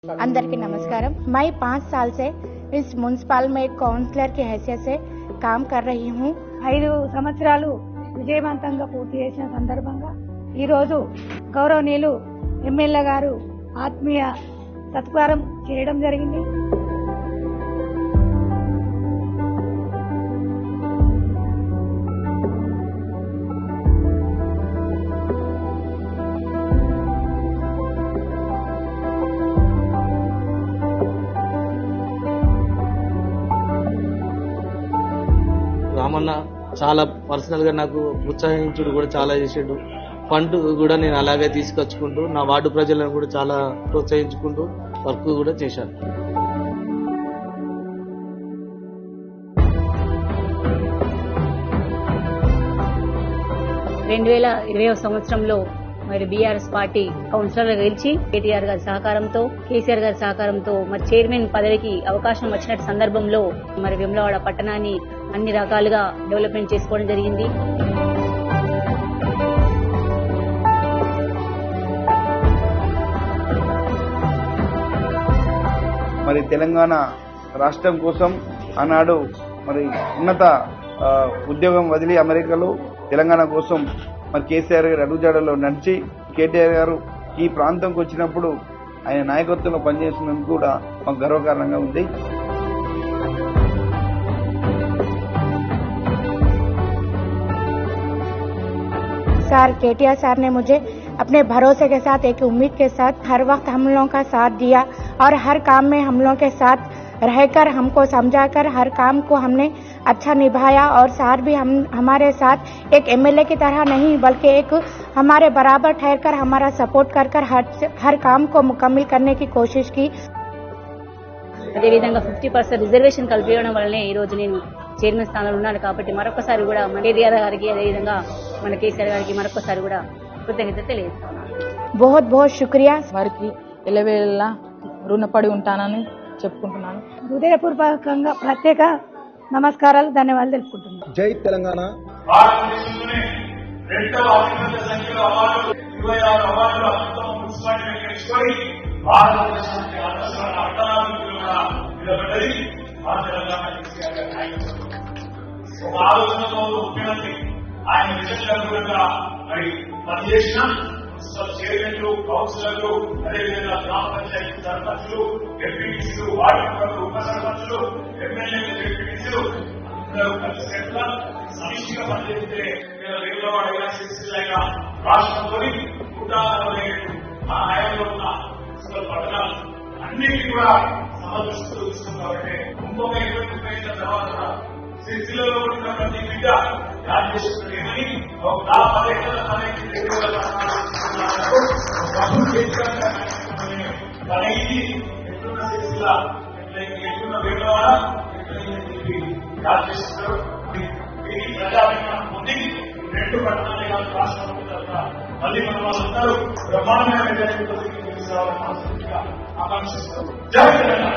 अंदर की नमस्कारम। मैं 5 साल से इस म्युनिसिपल में काउंसलर की हैसियत से काम कर रही हूँ। 5 సంవత్సరాలు విజయవంతంగా పూర్తి చేసిన సందర్భంగా ఈ రోజు గౌరవనీయులు ఎమ్మెల్యే గారు ఆత్మీయ సత్కారం చేయడం జరిగింది। రామన్న చాలా పర్సనల్ గా నాకు ప్రోత్సహించుడు కూడా చాలా చేసాడు। ఫండ్ కూడా నేను అలాగే తీసుకొచ్చుకుంటూ నా వార్డు ప్రజలను కూడా చాలా ప్రోత్సహించుకుంటూ వర్క్ కూడా చేశాను। 2020 సంవత్సరంలో మరి బీఆర్ఎస్ పార్టీ కౌన్సిలర్ గెలిచి కేటీఆర్ గారి సహకారంతో కేసీఆర్ గారి సహకారంతో మరి చైర్మన్ పదవికి అవకాశం వచ్చిన సందర్భంలో మరి వేములవాడ పట్టణాన్ని అన్ని రకాలుగా డెవలప్మెంట్ చేసుకోవడం జరిగింది। మరి తెలంగాణ రాష్ట్రం కోసం ఆనాడు మరి ఉన్నత ఉద్యోగం వదిలి అమెరికాలో తెలంగాణ కోసం మరి కేసీఆర్ గారు అడుగుజాడలో నడిచి కేటీఆర్ గారు ఈ ప్రాంతంకి వచ్చినప్పుడు ఆయన నాయకత్వంలో పనిచేసినందుకు కూడా మాకు గర్వకారణంగా ఉంది। सर केटीआर सर ने मुझे अपने भरोसे के साथ एक उम्मीद के साथ हर वक्त हम लोगों का साथ दिया और हर काम में हम लोगों के साथ रहकर हमको समझाकर हर काम को हमने अच्छा निभाया और सर भी हमारे साथ एक एमएलए की तरह नहीं बल्कि एक हमारे बराबर ठहरकर हमारा सपोर्ट कर हर काम को मुकम्मल करने की कोशिश की। అదే విధంగా 50% రిజర్వేషన్ కల్పించడం వల్లనే ఈ రోజు నేను చైర్మన్ స్థానంలో ఉన్నాను కాబట్టి మరొకసారి కూడా మన కేటీఆర్ గారికి అదే విధంగా మన కేసీఆర్ గారికి మరొకసారి కూడా కృతజ్ఞత తెలియజేస్తున్నాను। बहुत बहुत शुक्रिया। వారికి ఎల్లవేళలా రుణపడి ఉంటానని చెప్పుకుంటున్నాను। హృదయపూర్వకంగా ప్రత్యేక నమస్కారాలు ధన్యవాదాలు తెలుపుకుంటున్నాను। జై తెలంగాణ। భారతదేశంలోనే రెండవ అత్యంత సంఖ్యలో అవార్డులు 26 అవార్డులు అత్యుత్తమ మున్సిపాలిటీగా గెలుచుకొని భారతదేశానికి అవసరమైన అర్థాభివృద్ధిగా నిలబడ్డది మా తెలంగాణ కేసీఆర్ గారి నాయకత్వం। ఒక ఆలోచనతో ముఖ్యమంత్రి ఆయన విజయవంతంగా మరి పనిచేసిన మున్సిపల్ చైర్మన్లు కౌన్సిలర్లు అదేవిధంగా గ్రామ పంచాయతీ సర్పంచులు ఎంపీటీసీలు వార్డు మెంబర్లు ఉప సర్పంచులు ఎమ్మెల్యేలు ఎంపీటీసీలు అందరూ కలిసికట్టుగా సమిష్టిగా పనిచేస్తే వేములవాడ సిరిసిల్ల రాష్ట్రంలోని 140 ఆ హయాంలో ఉన్న మున్సిపల్ పట్టణాలు అన్నిటికీ కూడా సమదృష్టితో తీసుకుని కాబట్టి ఇంకొక 20 ఏళ్ల తర్వాత సిరిసిల్లలో ఉన్న ప్రతి బిడ్డ రాజేశ్వరి ఒక 10 ఎకరాల పనికి ఎట్లున్న సిరిసిల్ల ఎట్లున్న వేములవాడ రాజేశ్వరు ప్రజాభిమానం పొంది 2 పట్టణాలే కాదు రాష్ట్రంలో మళ్ళీ మన వాళ్ళందరూ బ్రహ్మాండమైన విజయంతో ఆకాంక్షిస్తారు। జై తెలంగాణ।